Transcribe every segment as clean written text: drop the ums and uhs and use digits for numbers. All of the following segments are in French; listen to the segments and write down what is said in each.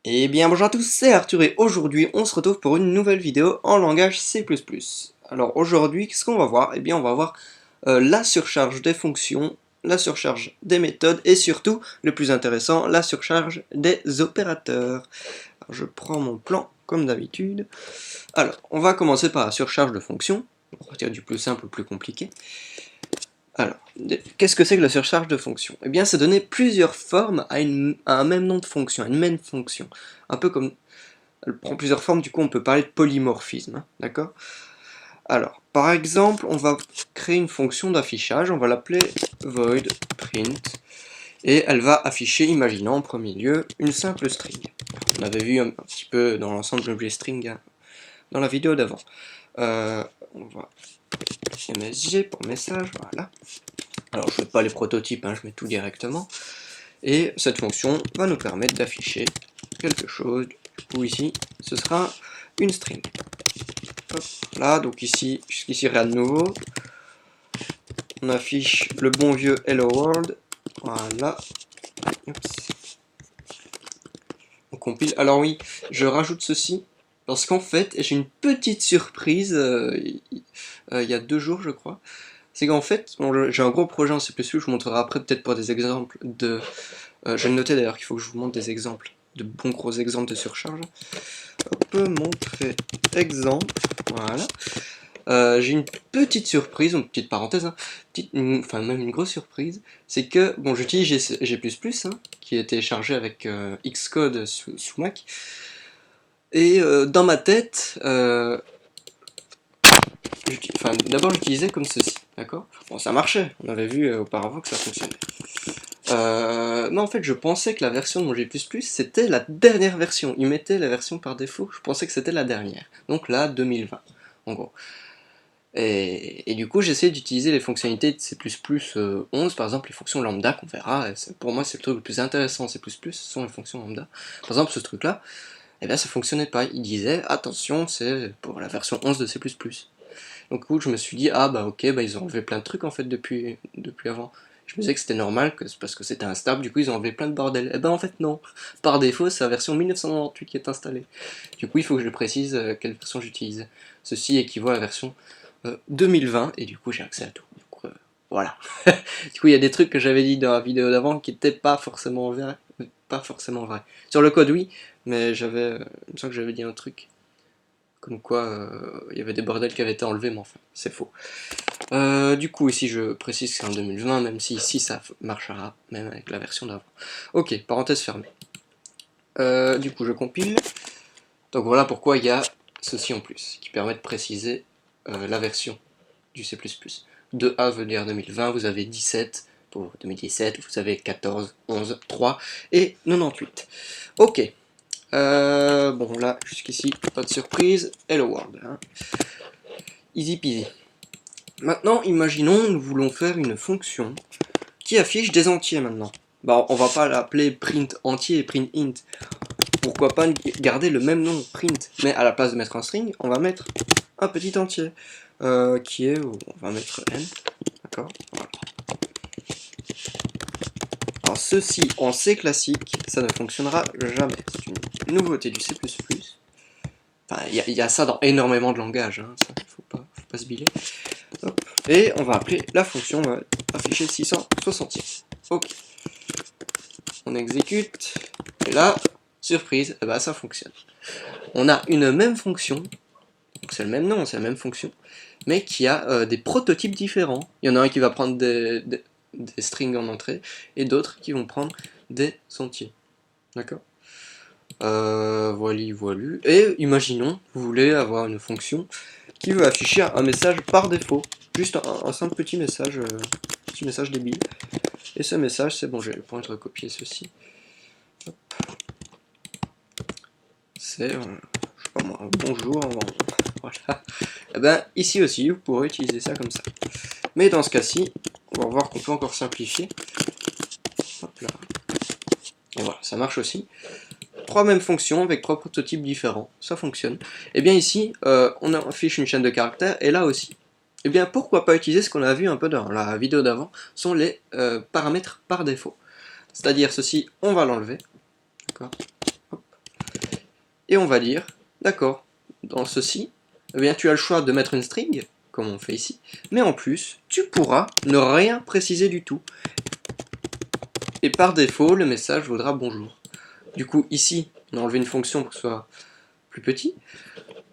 Eh bien bonjour à tous, c'est Arthur et aujourd'hui on se retrouve pour une nouvelle vidéo en langage C++. Alors aujourd'hui, qu'est-ce qu'on va voir? Eh bien on va voir la surcharge des fonctions, la surcharge des méthodes et surtout, le plus intéressant, la surcharge des opérateurs. Alors, je prends mon plan comme d'habitude. Alors, on va commencer par la surcharge de fonctions, on va partir du plus simple au plus compliqué. Alors, qu'est-ce que c'est que la surcharge de fonction? Eh bien, c'est donner plusieurs formes à un même nom de fonction, à une même fonction. Un peu comme... Elle prend plusieurs formes, du coup on peut parler de polymorphisme, hein, d'accord? Alors, par exemple, on va créer une fonction d'affichage, on va l'appeler void print, et elle va afficher, imaginons en premier lieu, une simple string. On avait vu un petit peu dans l'ensemble de l'objet string hein, dans la vidéo d'avant. On va MSG pour message, voilà. Alors je ne fais pas les prototypes, hein, je mets tout directement. Et cette fonction va nous permettre d'afficher quelque chose. Du coup ici, ce sera une string. Hop, là, donc ici, jusqu'ici rien de nouveau. On affiche le bon vieux Hello World. Voilà. Oups. On compile. Alors oui, je rajoute ceci parce qu'en fait, j'ai une petite surprise il y a 2 jours, je crois. C'est qu'en fait, bon, j'ai un gros projet en C++, je vous montrerai après peut-être pour des exemples de... je vais le noter d'ailleurs qu'il faut que je vous montre des exemples, de bons gros exemples de surcharge. Hop, montrer exemple, voilà. J'ai une petite surprise, une petite parenthèse, hein, enfin même une grosse surprise, c'est que, bon j'utilise G++, hein, qui est téléchargé avec Xcode sous Mac, et dans ma tête, d'abord j'utilisais comme ceci, d'accord? Bon, ça marchait, on avait vu auparavant que ça fonctionnait. Mais en fait, je pensais que la version de mon G++, c'était la dernière version. Il mettait la version par défaut, je pensais que c'était la dernière. Donc là, 2020, en gros. Et du coup, j'essaie d'utiliser les fonctionnalités de C++ 11, par exemple les fonctions lambda qu'on verra. Pour moi, c'est le truc le plus intéressant en C++, ce sont les fonctions lambda. Par exemple, ce truc-là, eh bien, ça fonctionnait pas. Il disait, attention, c'est pour la version 11 de C++. Donc du coup, je me suis dit, ah bah ok, bah ils ont enlevé plein de trucs en fait depuis avant. Je me disais que c'était normal, parce que c'était instable, du coup ils ont enlevé plein de bordel. Et ben en fait non, par défaut c'est la version 1998 qui est installée. Du coup il faut que je précise quelle version j'utilise. Ceci équivaut à la version 2020, et du coup j'ai accès à tout. Du coup, voilà. Du coup il y a des trucs que j'avais dit dans la vidéo d'avant qui n'étaient pas forcément vrais. Pas forcément vrais. Sur le code oui, mais il me semble que j'avais dit un truc comme quoi il y avait des bordels qui avaient été enlevés, mais enfin, c'est faux. Du coup, ici je précise que c'est en 2020, même si ici ça marchera même avec la version d'avant. Ok, parenthèse fermée. Du coup, je compile. Donc voilà pourquoi il y a ceci en plus, qui permet de préciser la version du C++. 2A veut dire 2020, vous avez 17 pour 2017, vous avez 14, 11, 3 et 98. Ok. Bon là, jusqu'ici, pas de surprise. Hello World. Hein. Easy peasy. Maintenant, imaginons, nous voulons faire une fonction qui affiche des entiers maintenant. Bah, on va pas l'appeler print entier et print int. Pourquoi pas garder le même nom, print, mais à la place de mettre un string, on va mettre un petit entier. Qui est, on va mettre n, d'accord, voilà. Alors ceci, en C classique, ça ne fonctionnera jamais. C'est une nouveauté du C++. Enfin, il y a ça dans énormément de langages, hein, ça, faut pas se biler. Hop. Et on va appeler la fonction afficher 666. Ok. On exécute. Et là, surprise, eh ben, ça fonctionne. On a une même fonction, donc c'est le même nom, c'est la même fonction, mais qui a des prototypes différents. Il y en a un qui va prendre des strings en entrée, et d'autres qui vont prendre des entiers. D'accord. Voilà. Et imaginons, vous voulez avoir une fonction qui veut afficher un message par défaut. Juste un simple petit message débile. Et ce message, c'est bon, je vais le pointer recopier ceci. C'est, je sais pas moi, bonjour, voilà. Et ben, ici aussi, vous pourrez utiliser ça comme ça. Mais dans ce cas-ci, on va voir qu'on peut encore simplifier. Hop là. Et voilà, ça marche aussi. 3 mêmes fonctions avec 3 prototypes différents, ça fonctionne. Et bien ici, on affiche une chaîne de caractères, et là aussi. Et bien pourquoi pas utiliser ce qu'on a vu un peu dans la vidéo d'avant, sont les paramètres par défaut. C'est-à-dire ceci, on va l'enlever. D'accord. et on va dire, d'accord, dans ceci, eh bien, tu as le choix de mettre une string, comme on fait ici, mais en plus, tu pourras ne rien préciser du tout. Et par défaut, le message vaudra bonjour. Du coup, ici, on a enlevé une fonction pour que ce soit plus petit.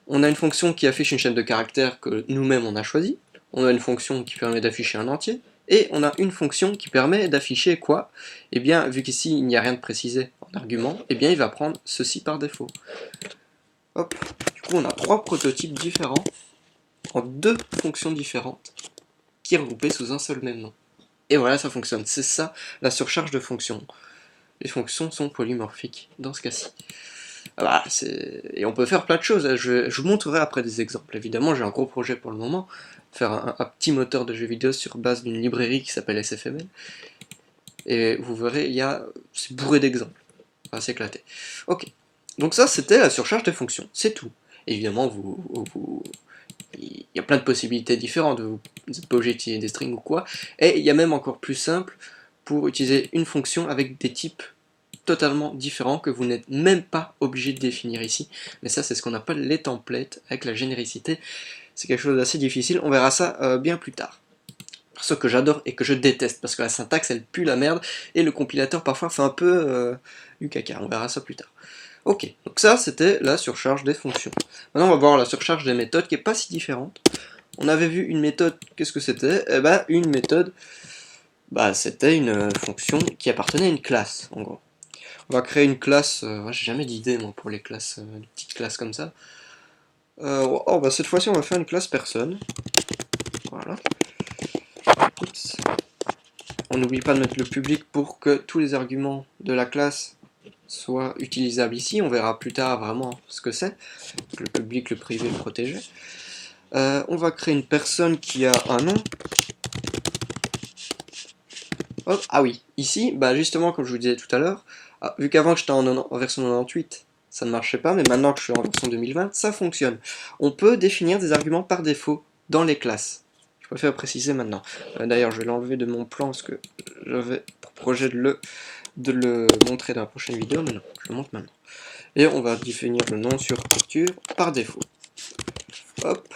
On a une fonction qui affiche une chaîne de caractères que nous-mêmes on a choisi. On a une fonction qui permet d'afficher un entier. Et on a une fonction qui permet d'afficher quoi? Eh bien, vu qu'ici il n'y a rien de précisé en argument, eh bien il va prendre ceci par défaut. Hop. Du coup, on a 3 prototypes différents en 2 fonctions différentes qui est regroupées sous un seul même nom. Et voilà, ça fonctionne. C'est ça la surcharge de fonctions. Les fonctions sont polymorphiques dans ce cas-ci. Ah bah, et on peut faire plein de choses. Je vous montrerai après des exemples. Évidemment, j'ai un gros projet pour le moment, faire un petit moteur de jeux vidéo sur base d'une librairie qui s'appelle SFML. Et vous verrez, c'est bourré d'exemples. Ça va s'éclater. Ok. Donc ça, c'était la surcharge de fonctions. C'est tout. Évidemment, il y a plein de possibilités différentes. Vous n'êtes pas obligé d'utiliser des strings ou quoi. Et il y a même encore plus simple pour utiliser une fonction avec des types totalement différents que vous n'êtes même pas obligé de définir ici. Mais ça, c'est ce qu'on appelle les templates avec la généricité. C'est quelque chose d'assez difficile. On verra ça bien plus tard. Ce que j'adore et que je déteste, parce que la syntaxe, elle pue la merde, et le compilateur parfois fait un peu du caca. On verra ça plus tard. Ok, donc ça, c'était la surcharge des fonctions. Maintenant, on va voir la surcharge des méthodes, qui est pas si différente. On avait vu une méthode, qu'est-ce que c'était? Eh ben, une méthode, c'était une fonction qui appartenait à une classe, en gros. On va créer une classe, j'ai jamais d'idée moi pour les classes, des petites classes comme ça. Cette fois-ci on va faire une classe personne. Voilà. Oups. On n'oublie pas de mettre le public pour que tous les arguments de la classe soient utilisables ici. On verra plus tard vraiment ce que c'est. Le public, le privé, le protégé. On va créer une personne qui a un nom. Hop. Ah oui, ici, justement comme je vous disais tout à l'heure, vu qu'avant j'étais en version 98, ça ne marchait pas, mais maintenant que je suis en version 2020, ça fonctionne. On peut définir des arguments par défaut dans les classes. Je préfère préciser maintenant. D'ailleurs, je vais l'enlever de mon plan parce que j'avais pour projet de le montrer dans la prochaine vidéo, mais non, je le montre maintenant. Et on va définir le nom sur Arthur par défaut. Hop.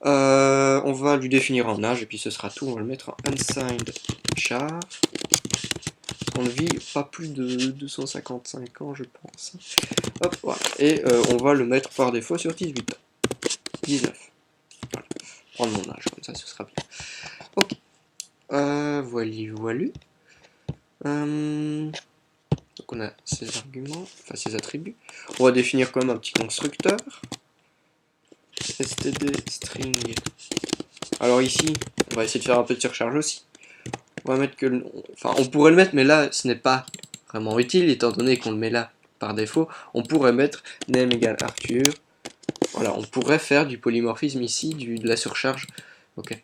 On va lui définir un âge, et puis ce sera tout. On va le mettre en unsigned char. On ne vit pas plus de 255 ans, je pense. Hop, voilà. Et on va le mettre par défaut sur 18 ans. 19. Voilà. Prendre mon âge, comme ça, ce sera bien. Ok. Voilà. Donc on a ces arguments, enfin ces attributs. On va définir quand même un petit constructeur. std string. Alors ici, on va essayer de faire un peu de surcharge aussi. On va mettre que, enfin on pourrait le mettre, mais là ce n'est pas vraiment utile étant donné qu'on le met là par défaut. On pourrait mettre name égale Arthur. Voilà, on pourrait faire du polymorphisme ici, de la surcharge. Ok.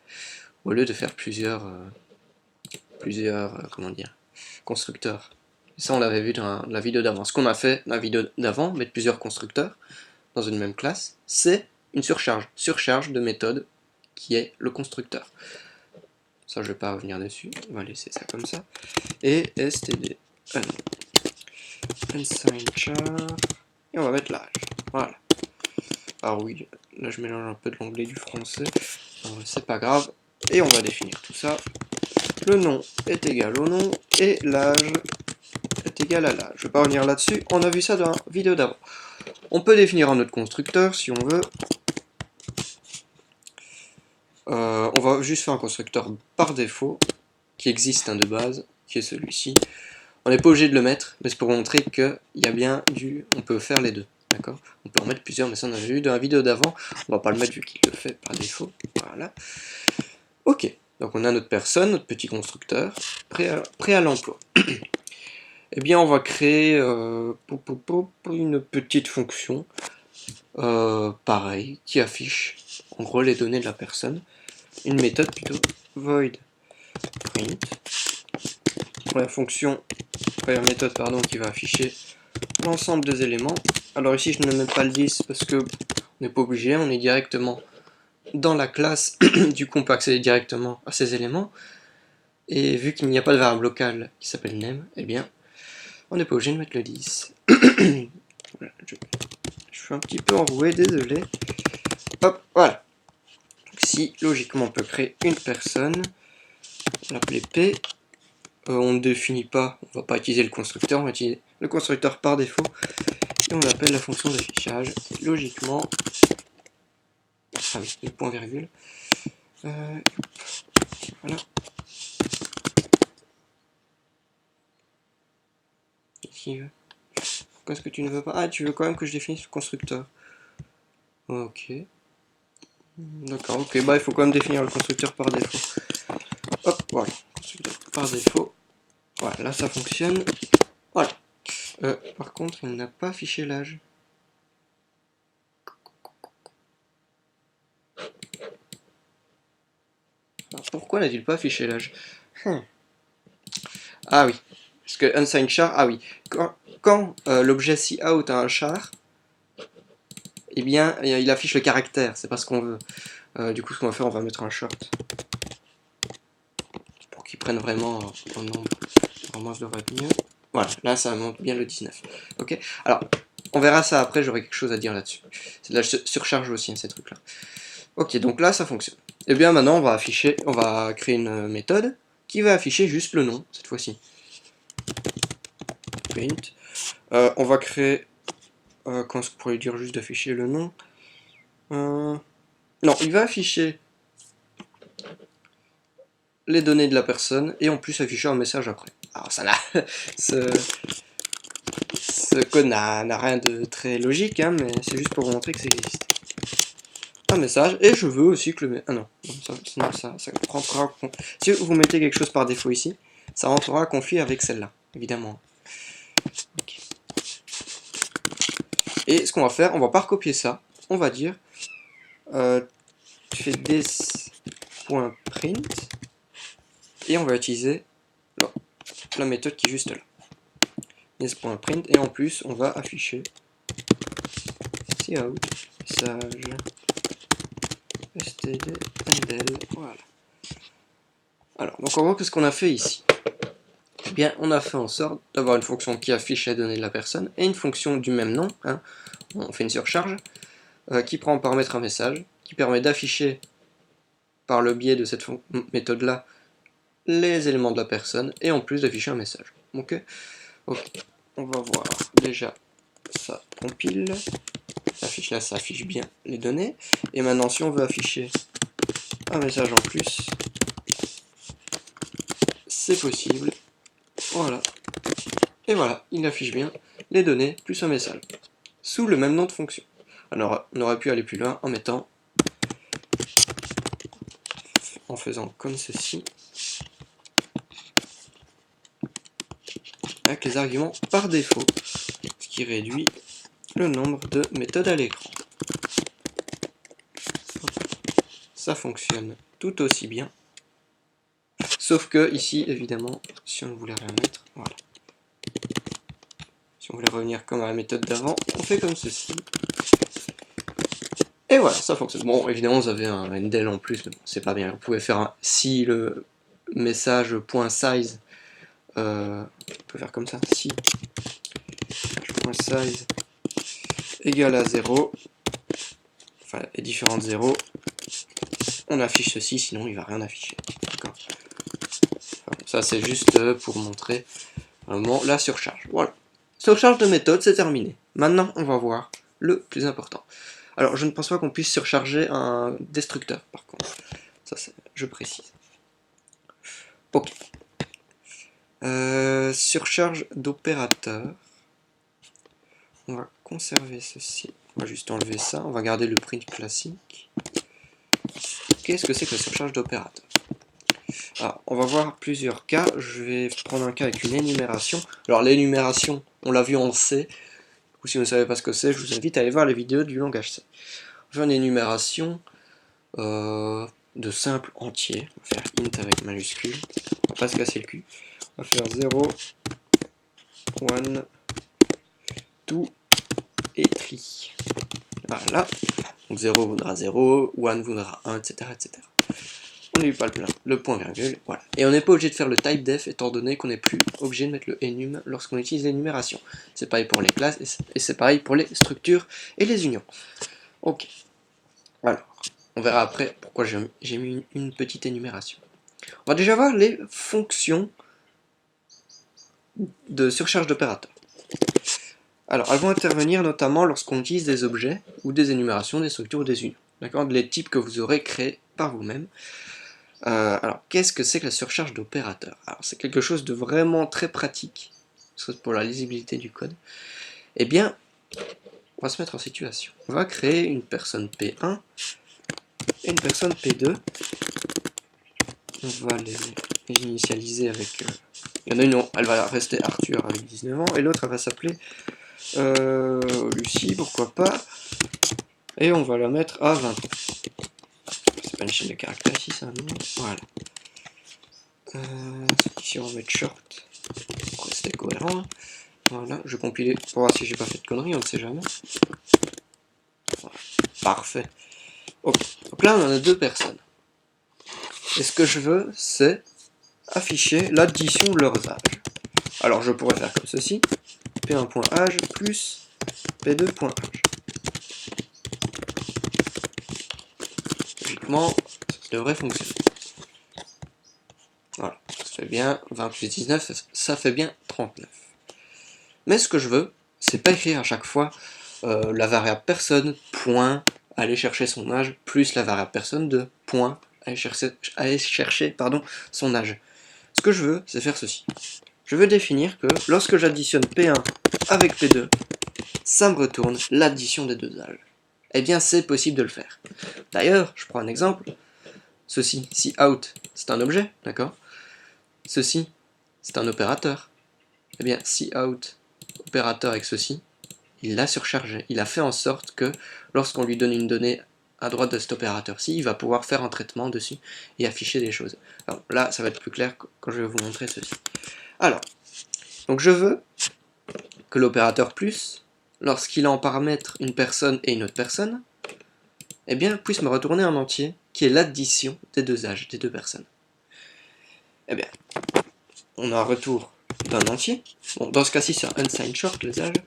Au lieu de faire plusieurs comment dire, constructeurs. Et ça on l'avait vu dans la vidéo d'avant. Ce qu'on a fait dans la vidéo d'avant, mettre plusieurs constructeurs dans une même classe, c'est une surcharge de méthode qui est le constructeur. Ça, je ne vais pas revenir dessus, on va laisser ça comme ça. Et std unsigned char, et on va mettre l'âge. Voilà. Alors oui, là je mélange un peu de l'anglais du français, c'est pas grave. Et on va définir tout ça. Le nom est égal au nom, et l'âge est égal à l'âge. Je ne vais pas revenir là-dessus, on a vu ça dans la vidéo d'avant. On peut définir un autre constructeur si on veut. On va juste faire un constructeur par défaut, qui existe de base, qui est celui-ci. On n'est pas obligé de le mettre, mais c'est pour montrer qu'il y a bien on peut faire les deux, d'accord? On peut en mettre plusieurs, mais ça on avait vu dans la vidéo d'avant, on va pas le mettre vu qu'il le fait par défaut, voilà. Ok, donc on a notre personne, notre petit constructeur, prêt à l'emploi. Eh bien on va créer une petite fonction, pareil, qui affiche en gros les données de la personne. Une méthode plutôt, void print. Première fonction, première méthode pardon, qui va afficher l'ensemble des éléments. Alors ici je ne mets pas le 10 parce que on n'est pas obligé, on est directement dans la classe, du coup on peut accéder directement à ces éléments. Et vu qu'il n'y a pas de variable locale qui s'appelle name, eh bien on n'est pas obligé de mettre le 10. Voilà, suis un petit peu enroué, désolé. Hop, voilà. Donc, si, logiquement, on peut créer une personne, on l'appeler P. On ne définit pas, on va pas utiliser le constructeur, on va utiliser le constructeur par défaut. Et on appelle la fonction d'affichage. Logiquement, ah oui, le point virgule. Voilà. Ici, pourquoi est-ce que tu ne veux pas? Ah, tu veux quand même que je définisse le constructeur. Ok. D'accord, ok, bah il faut quand même définir le constructeur par défaut. Hop, voilà, constructeur par défaut. Voilà, là ça fonctionne. Voilà. Par contre, il n'a pas affiché l'âge. Pourquoi n'a-t-il pas affiché l'âge? Ah oui, parce que unsigned char, ah oui, quand l'objet cout a un char, eh bien il affiche le caractère, c'est pas ce qu'on veut. Du coup, ce qu'on va faire, on va mettre un short pour qu'il prenne vraiment un nombre. Normalement, ça devrait être mieux. Voilà, là ça montre bien le 19. Ok, alors on verra ça après, j'aurai quelque chose à dire là-dessus. C'est de la surcharge aussi, hein, ces trucs-là. Ok, donc là ça fonctionne. Et bien maintenant, on va créer une méthode qui va afficher juste le nom cette fois-ci. Print. On va créer. Quand est-ce qu'on pourrait dire juste d'afficher le nom? Non, il va afficher les données de la personne et en plus afficher un message après. Alors ça n'a. ce code n'a rien de très logique, hein, mais c'est juste pour vous montrer que ça existe. Un message, et je veux aussi que le... Ah non, sinon ça rentrera... Si vous mettez quelque chose par défaut ici, ça rentrera conflit avec celle-là, évidemment. Okay. Et ce qu'on va faire, on va pas recopier ça, on va dire tu fais this.print et on va utiliser la méthode qui est juste là. This.print et en plus on va afficher cout message std endel, voilà. Alors, donc on voit que ce qu'on a fait ici. Eh bien, on a fait en sorte d'avoir une fonction qui affiche les données de la personne et une fonction du même nom, hein, on fait une surcharge, qui prend en paramètre un message, qui permet d'afficher par le biais de cette méthode-là les éléments de la personne et en plus d'afficher un message. Ok, on va voir déjà ça compile, affiche là, ça affiche bien les données. Et maintenant, si on veut afficher un message en plus, c'est possible. Voilà. Et voilà, il affiche bien les données plus un message, sous le même nom de fonction. Alors, on aurait pu aller plus loin en mettant, en faisant comme ceci, avec les arguments par défaut, ce qui réduit le nombre de méthodes à l'écran. Ça fonctionne tout aussi bien. Sauf que ici, évidemment, si on voulait rien mettre, voilà. Si on voulait revenir comme à la méthode d'avant, on fait comme ceci. Et voilà, ça fonctionne. Bon, évidemment, vous avez un endel en plus, mais bon, c'est pas bien. Vous pouvez faire un... Si le message .size, on peut faire comme ça, si .size égale à 0, enfin, et différentes 0, on affiche ceci, sinon il va rien afficher. D'accord. Enfin, ça, c'est juste pour montrer vraiment la surcharge. Voilà. Surcharge de méthode, c'est terminé. Maintenant, on va voir le plus important. Alors, je ne pense pas qu'on puisse surcharger un destructeur, par contre. Ça, je précise. Ok. Surcharge d'opérateur. On va conserver ceci. On va juste enlever ça. On va garder le print classique. Qu'est-ce que c'est que la surcharge d'opérateur? Alors, on va voir plusieurs cas. Je vais prendre un cas avec une énumération. Alors, l'énumération, on l'a vu en C. Ou si vous ne savez pas ce que c'est, je vous invite à aller voir les vidéos du langage C. On va faire une énumération de simple entier. On va faire int avec majuscule. On va pas se casser le cul. On va faire 0, 1, 2 et tri. Voilà. Donc 0 vaudra 0, 1 vaudra 1, etc. etc. on n'oublie pas le point virgule, voilà. Et on n'est pas obligé de faire le type def étant donné qu'on n'est plus obligé de mettre le enum lorsqu'on utilise l'énumération. C'est pareil pour les classes et c'est pareil pour les structures et les unions. Ok. Alors, on verra après pourquoi j'ai mis une petite énumération. On va déjà voir les fonctions de surcharge d'opérateurs. Alors, elles vont intervenir notamment lorsqu'on utilise des objets ou des énumérations, des structures ou des unions. D'accord, les types que vous aurez créés par vous-même. Alors, qu'est-ce que c'est que la surcharge d'opérateurs? Alors, c'est quelque chose de vraiment très pratique, pour la lisibilité du code. Eh bien, on va se mettre en situation. On va créer une personne P1 et une personne P2. On va les initialiser avec... Il y en a une, elle va rester Arthur avec 19 ans, et l'autre, elle va s'appeler Lucie, pourquoi pas. Et on va la mettre à 20 ans. C'est pas une chaîne de caractères ici, ça, non? Voilà. Ici, on va mettre short pour rester cohérent. Voilà, je vais compiler pour voir si j'ai pas fait de conneries, on ne sait jamais. Voilà. Parfait. Ok, donc là, on en a deux personnes. Et ce que je veux, c'est afficher l'addition de leurs âges. Alors, je pourrais faire comme ceci. P1.âge plus P2.âge. Logiquement, ça devrait fonctionner. Voilà, ça fait bien 20 plus 19, ça fait bien 39. Mais ce que je veux, c'est pas écrire à chaque fois la variable personne, point, aller chercher son âge, plus la variable personne de point, aller chercher son âge. Ce que je veux, c'est faire ceci. Je veux définir que lorsque j'additionne P1 avec P2, ça me retourne l'addition des deux âges. Eh bien, c'est possible de le faire. D'ailleurs, je prends un exemple. Ceci, si out, c'est un objet, d'accord? Ceci, c'est un opérateur. Eh bien, si out, opérateur avec ceci, il l'a surchargé. Il a fait en sorte que lorsqu'on lui donne une donnée à droite de cet opérateur-ci, il va pouvoir faire un traitement dessus et afficher des choses. Alors là, ça va être plus clair quand je vais vous montrer ceci. Alors, donc je veux que l'opérateur plus, lorsqu'il a en paramètre une personne et une autre personne, eh bien, puisse me retourner un entier qui est l'addition des deux âges, des deux personnes. Eh bien, on a un retour d'un entier. Bon, dans ce cas-ci, c'est un unsigned short, les âges.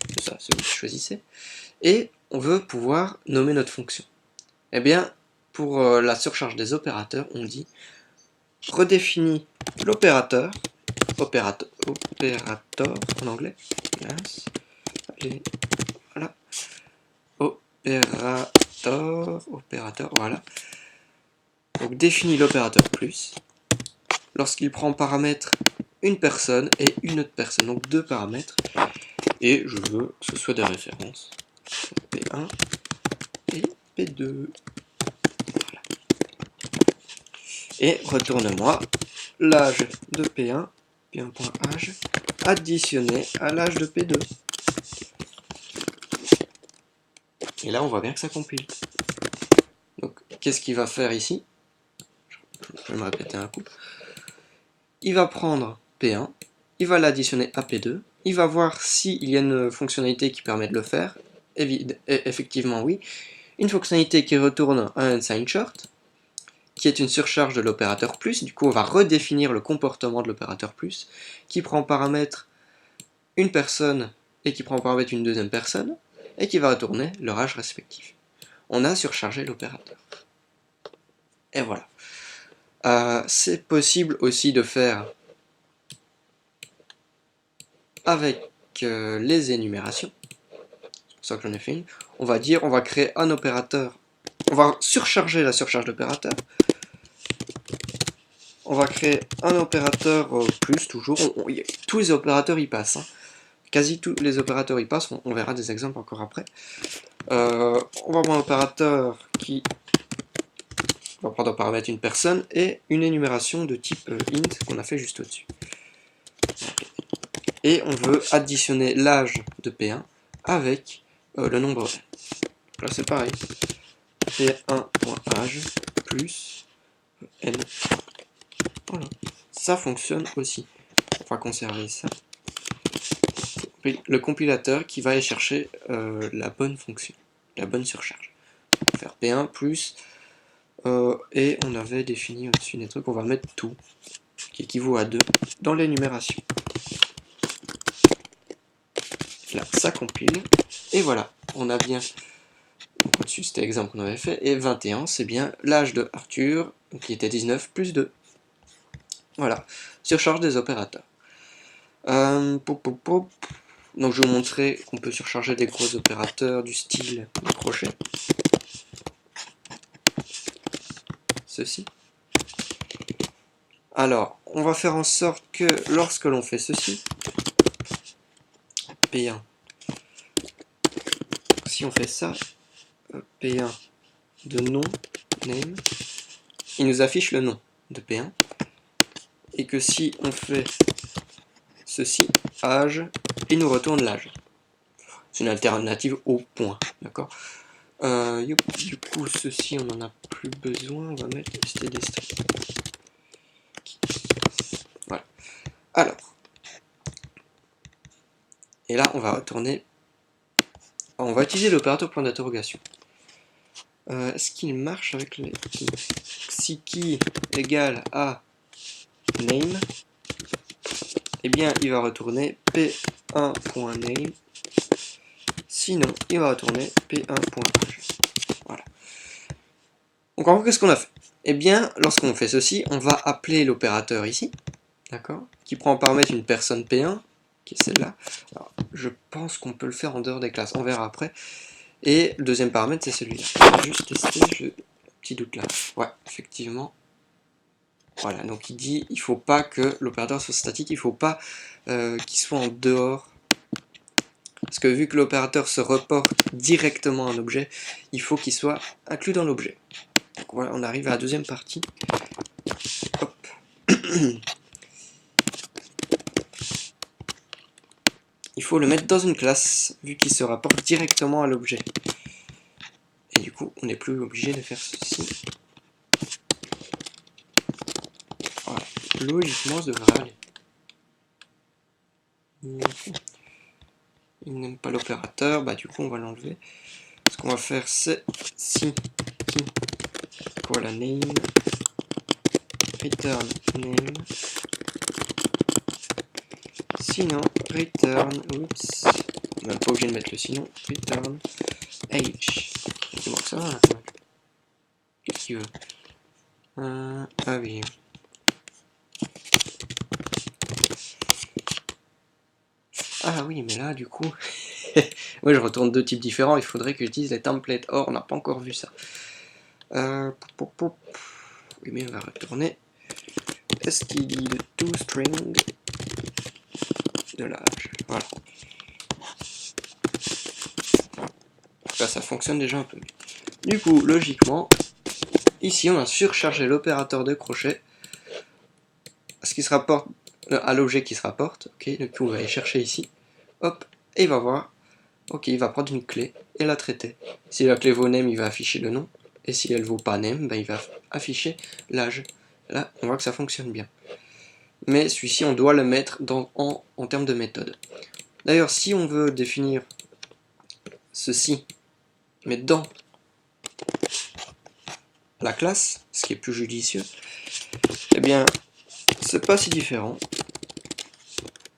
C'est ça, celui que je choisissais. Et on veut pouvoir nommer notre fonction. Eh bien, pour la surcharge des opérateurs, on dit redéfinit l'opérateur, opérateur en anglais, yes. Allez, voilà, opérateur, voilà. Donc définit l'opérateur plus, lorsqu'il prend en paramètre une personne et une autre personne, donc deux paramètres, et je veux que ce soit des références, P1 et P2. Voilà. Et retourne-moi l'âge de P1, P1.âge, additionné à l'âge de P2. Et là, on voit bien que ça compile. Donc, qu'est-ce qu'il va faire ici? Je vais me répéter un coup. Il va prendre P1, il va l'additionner à P2, il va voir s'il y a une fonctionnalité qui permet de le faire. Effectivement, oui. Une fonctionnalité qui retourne un unsigned short, qui est une surcharge de l'opérateur plus. Du coup, on va redéfinir le comportement de l'opérateur plus, qui prend en paramètre une personne et qui prend en paramètre une deuxième personne, et qui va retourner leur âge respectif. On a surchargé l'opérateur. Et voilà. C'est possible aussi de faire avec les énumérations. C'est pour ça que j'en ai fait une. On va créer un opérateur. On va surcharger la surcharge d'opérateur. On va créer un opérateur plus, toujours. Tous les opérateurs y passent. Hein. Quasi tous les opérateurs y passent. On verra des exemples encore après. On va avoir un opérateur qui va prendre en paramètre une personne et une énumération de type int qu'on a fait juste au-dessus. Et on veut additionner l'âge de P1 avec le nombre n. Là c'est pareil. P1.âge plus n. Voilà. Ça fonctionne aussi. On va conserver ça. Le compilateur qui va aller chercher la bonne fonction, la bonne surcharge. On va faire P1 plus Et on avait défini au-dessus des trucs, on va mettre tout, qui équivaut à 2, dans l'énumération. Là, ça compile, et voilà, on a bien, au-dessus c'était l'exemple qu'on avait fait, et 21, c'est bien l'âge de Arthur, qui était 19, plus 2. Voilà, surcharge des opérateurs. Donc je vais vous montrer qu'on peut surcharger des gros opérateurs du style crochet. Ceci. Alors, on va faire en sorte que lorsque l'on fait ceci, P1, si on fait ça, P1 de nom, name, il nous affiche le nom de P1, et que si on fait ceci, âge, il nous retourne l'âge. C'est une alternative au point, d'accord. Du coup, ceci, on n'en a plus besoin, on va mettre std_string. Voilà. Alors, et là, on va retourner, on va utiliser l'opérateur point d'interrogation. Est-ce qu'il marche avec les si key égale à name, eh bien il va retourner p1.name, sinon il va retourner p1.age. Voilà. Donc en gros, qu'est-ce qu'on a fait? Eh bien, lorsqu'on fait ceci, on va appeler l'opérateur ici, d'accord, qui prend en paramètre une personne p1, qui est celle-là. Je pense qu'on peut le faire en dehors des classes, on verra après. Et le deuxième paramètre, c'est celui-là. Je vais juste tester, petit doute là. Ouais, effectivement. Voilà, donc il dit il faut pas que l'opérateur soit statique, il faut pas qu'il soit en dehors. Parce que vu que l'opérateur se reporte directement à un objet, il faut qu'il soit inclus dans l'objet. Donc voilà, on arrive à la deuxième partie. Hop. Il faut le mettre dans une classe, vu qu'il se rapporte directement à l'objet. Et du coup, on n'est plus obligé de faire ceci. Voilà. Logiquement, ça devrait aller. Il n'aime pas l'opérateur, bah du coup on va l'enlever. Ce qu'on va faire c'est si qui voilà name return name, sinon return, oups, on n'est pas obligé de mettre le sinon, return age. C'est bon que ça va là. Qu'est-ce qu'il veut? Ah oui. Ah oui, mais là du coup, ouais, je retourne deux types différents, il faudrait que j'utilise les templates. Or, on n'a pas encore vu ça. Oui, mais on va retourner std de toString de l'âge. Voilà. Là, ça fonctionne déjà un peu mieux. Du coup, logiquement, ici, on a surchargé l'opérateur de crochet, ce qui se rapporte à l'objet qui se rapporte. Ok, du coup, on va aller chercher ici. Hop, et il va voir. Ok, il va prendre une clé et la traiter. Si la clé vaut name, il va afficher le nom. Et si elle vaut pas name, ben, il va afficher l'âge. Là, on voit que ça fonctionne bien. Mais celui-ci, on doit le mettre en termes de méthode. D'ailleurs, si on veut définir ceci, mais dans la classe, ce qui est plus judicieux, eh bien, c'est pas si différent.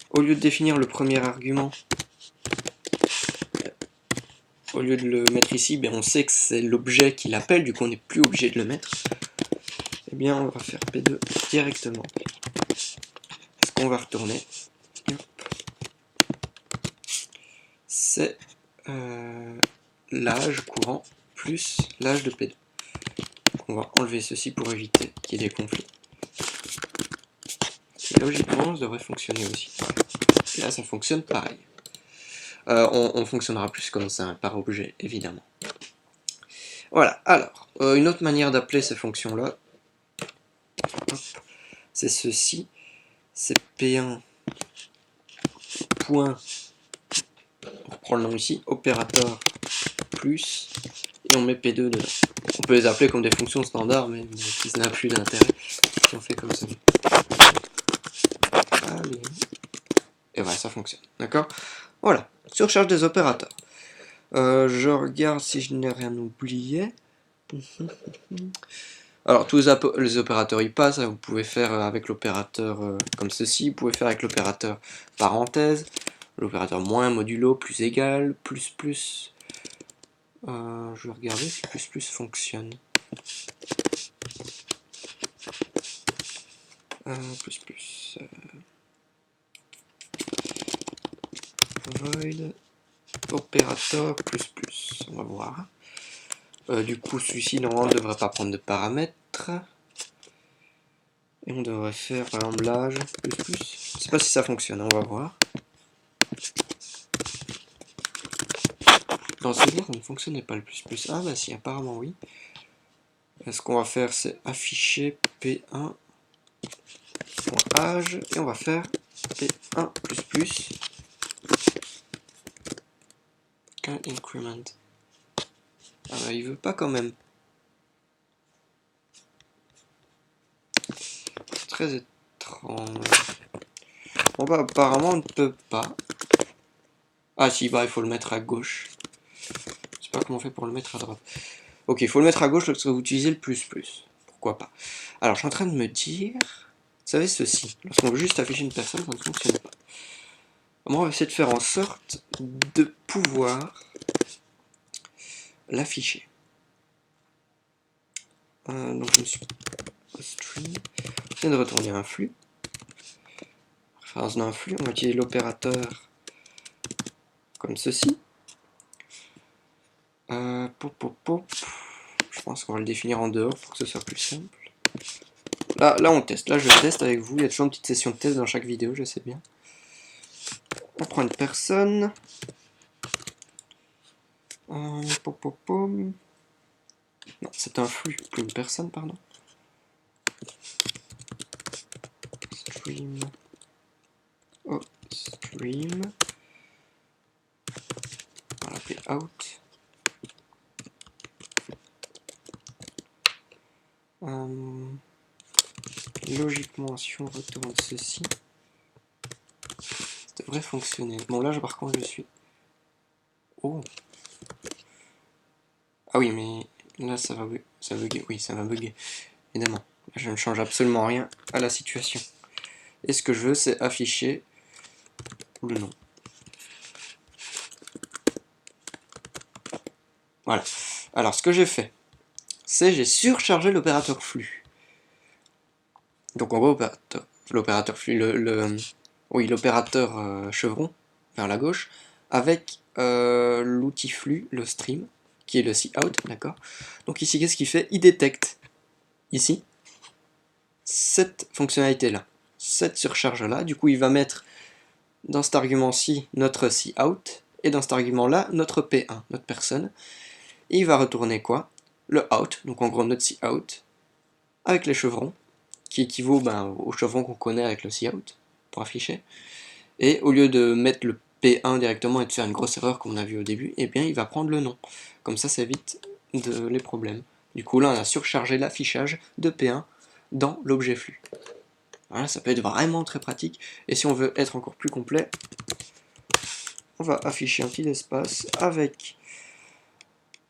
Au lieu de définir le premier argument, au lieu de le mettre ici, ben on sait que c'est l'objet qui l'appelle, du coup on n'est plus obligé de le mettre. Eh bien, on va faire P2 directement. Ce qu'on va retourner, c'est l'âge courant plus l'âge de P2. Donc on va enlever ceci pour éviter qu'il y ait des conflits. Et logiquement, ça devrait fonctionner aussi. Et là, ça fonctionne pareil. On fonctionnera plus comme ça, par objet, évidemment. Voilà, alors, une autre manière d'appeler ces fonctions-là, c'est ceci. C'est P1 point, on reprend le nom ici, opérateur plus, et on met P2 dedans. On peut les appeler comme des fonctions standards, mais ça n'a plus d'intérêt si on fait comme ça. Allez. Et voilà, ça fonctionne, d'accord? Voilà, surcharge des opérateurs. Je regarde si je n'ai rien oublié. Alors tous les opérateurs y passent, hein. Vous pouvez faire avec l'opérateur comme ceci, vous pouvez faire avec l'opérateur parenthèse, l'opérateur moins, modulo, plus égal, plus. Je vais regarder si plus fonctionne. Void opérateur plus. On va voir. Du coup, celui-ci normalement ne devrait pas prendre de paramètres. Et on devrait faire par exemple l'âge plus. Je sais pas si ça fonctionne, on va voir. Dans ce livre, ça ne fonctionnait pas le plus. Ah bah si, apparemment oui. Ce qu'on va faire, c'est afficher P1.âge et on va faire P1 can increment. Ah bah il veut pas quand même. Très étrange. Bon bah apparemment on ne peut pas. Ah si, bah il faut le mettre à gauche. Je sais pas comment on fait pour le mettre à droite. Ok, il faut le mettre à gauche lorsque vous utilisez le plus. Pourquoi pas. Alors je suis en train de me dire... Vous savez ceci, lorsqu'on veut juste afficher une personne, ça ne fonctionne pas. Moi, on va essayer de faire en sorte de pouvoir l'afficher. Donc je me suis... Stream. Je viens de retourner un flux. Référence d'un flux, on va utiliser l'opérateur comme ceci. Je pense qu'on va le définir en dehors pour que ce soit plus simple. Là on teste, là je teste avec vous, il y a toujours une petite session de test dans chaque vidéo, je sais bien. On prend une personne. Non, c'est un flux, plus une personne, pardon. Stream. Oh, stream. On va l'appeler out. Logiquement, si on retourne ceci, ça devrait fonctionner. Bon, là, par contre, je suis... Oh. Ah oui, mais là, ça va bugger. Oui, ça va bugger. Évidemment. Là, je ne change absolument rien à la situation. Et ce que je veux, c'est afficher le nom. Voilà. Alors, ce que j'ai fait, c'est j'ai surchargé l'opérateur flux. Donc, en gros, l'opérateur flux, l'opérateur chevron, vers la gauche, avec l'outil flux, le stream, qui est le cout, d'accord. Donc ici, qu'est-ce qu'il fait? Il détecte, ici, cette fonctionnalité-là, cette surcharge-là. Du coup, il va mettre dans cet argument-ci notre cout, et dans cet argument-là, notre P1, notre personne. Et il va retourner quoi? Le out, donc en gros notre cout, avec les chevrons, qui équivaut au chevron qu'on connaît avec le cout, pour afficher. Et au lieu de mettre le P1 directement et de faire une grosse erreur comme on a vu au début, eh bien il va prendre le nom. Comme ça évite les problèmes. Du coup là on a surchargé l'affichage de P1 dans l'objet flux. Voilà, ça peut être vraiment très pratique. Et si on veut être encore plus complet, on va afficher un petit espace avec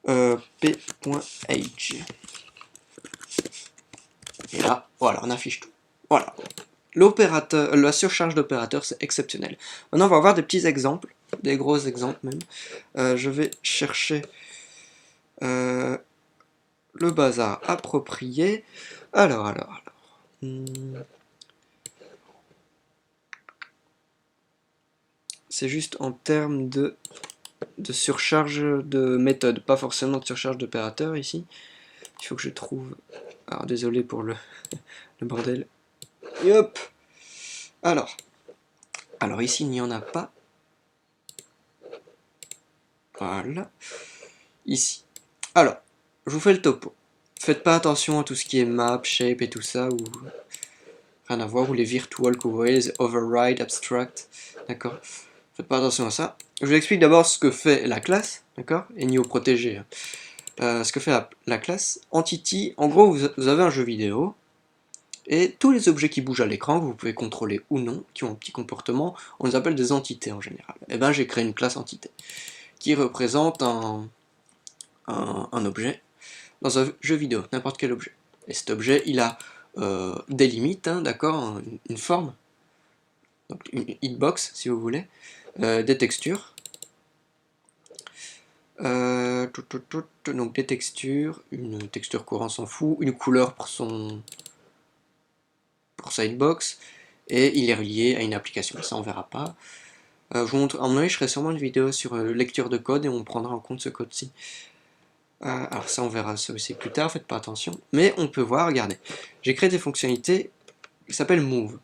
p.age. Et là, voilà, on affiche tout. Voilà. L'opérateur, la surcharge d'opérateur, c'est exceptionnel. Maintenant, on va voir des petits exemples, des gros exemples même. Je vais chercher le bazar approprié. Alors. C'est juste en termes de surcharge de méthode, pas forcément de surcharge d'opérateur ici. Il faut que je trouve... Alors, désolé pour le bordel. Et hop. Alors ici, il n'y en a pas. Voilà. Ici. Alors, je vous fais le topo. Faites pas attention à tout ce qui est map, shape et tout ça, ou rien à voir, ou les virtual que vous voyez, les override, abstract, d'accord. Faites pas attention à ça. Je vous explique d'abord ce que fait la classe, d'accord, et Nio protégé. Ce que fait la classe. Entity, en gros, vous avez un jeu vidéo, et tous les objets qui bougent à l'écran, que vous pouvez contrôler ou non, qui ont un petit comportement, on les appelle des entités en général. Et ben j'ai créé une classe entité, qui représente un objet dans un jeu vidéo, n'importe quel objet. Et cet objet, il a des limites, hein, d'accord, une forme, donc une hitbox si vous voulez, des textures, donc des textures, une texture courant s'en fout, une couleur pour sa hitbox, et il est relié à une application, ça on verra pas. Je vous montre, à mon avis je ferai sûrement une vidéo sur lecture de code et on prendra en compte ce code-ci. Alors ça on verra ça aussi plus tard, faites pas attention, mais on peut voir, regardez, j'ai créé des fonctionnalités qui s'appellent Move.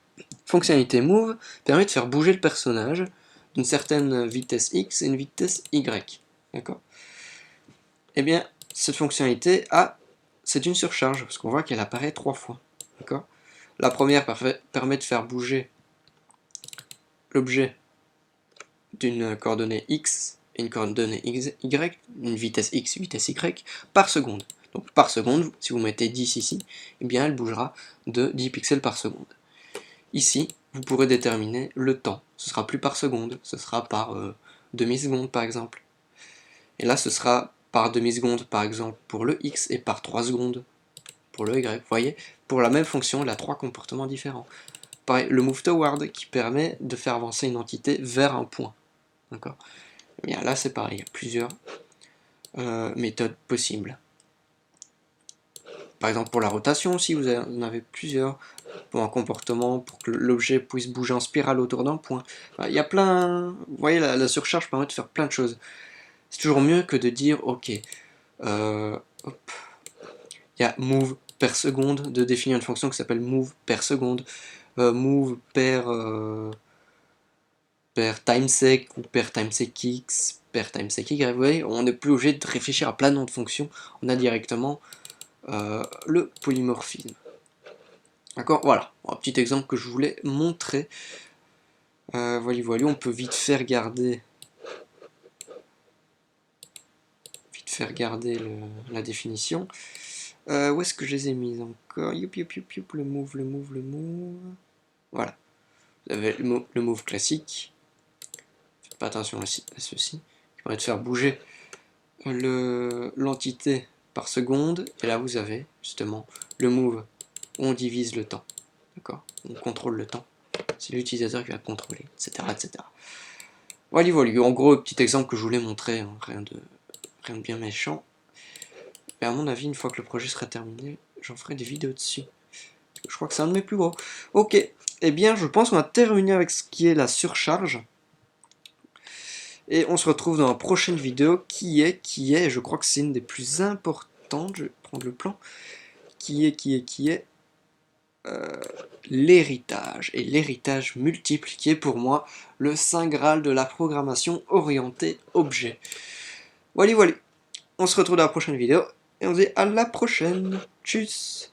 Fonctionnalité Move permet de faire bouger le personnage d'une certaine vitesse X et une vitesse Y, d'accord. Eh bien, cette fonctionnalité c'est une surcharge, parce qu'on voit qu'elle apparaît 3 fois, d'accord. La première permet de faire bouger l'objet d'une coordonnée X et une coordonnée Y, une vitesse X, vitesse Y, par seconde. Donc par seconde, si vous mettez 10 ici, eh bien elle bougera de 10 pixels par seconde. Ici, vous pourrez déterminer le temps. Ce sera plus par seconde, ce sera par demi-seconde par exemple. Et là, ce sera par demi-seconde par exemple pour le X et par 3 secondes pour le Y. Vous voyez, pour la même fonction, il a 3 comportements différents. Pareil, le move toward qui permet de faire avancer une entité vers un point. D'accord. Et bien là, c'est pareil, il y a plusieurs méthodes possibles. Par exemple, pour la rotation aussi, vous en avez plusieurs. Pour un comportement, pour que l'objet puisse bouger en spirale autour d'un point. Enfin, il y a plein... Vous voyez, la surcharge permet de faire plein de choses. C'est toujours mieux que de dire, ok, hop, il y a move per seconde, de définir une fonction qui s'appelle move per seconde, move per timesec ou per timesec x, per timesec y. Vous voyez, on n'est plus obligé de réfléchir à plein de noms de fonctions. On a directement le polymorphisme. D'accord, voilà, un petit exemple que je voulais montrer. Voilà, on peut vite faire regarder la définition. Où est-ce que je les ai mises encore? Le move. Voilà. Vous avez le move classique. Faites pas attention à ceci. Qui permet de faire bouger l'entité par seconde. Et là, vous avez justement le move où on divise le temps. D'accord? On contrôle le temps. C'est l'utilisateur qui va contrôler, etc. etc. Voilà. En gros, petit exemple que je voulais montrer. Hein, rien de bien méchant. Et à mon avis, une fois que le projet sera terminé, j'en ferai des vidéos dessus. Je crois que c'est un de mes plus gros. Ok, eh bien je pense qu'on a terminé avec ce qui est la surcharge. Et on se retrouve dans la prochaine vidéo qui est, je crois que c'est une des plus importantes, je vais prendre le plan, qui est l'héritage. Et l'héritage multiple qui est pour moi le saint graal de la programmation orientée objet. Voilà. On se retrouve dans la prochaine vidéo et on se dit à la prochaine. Tchuss.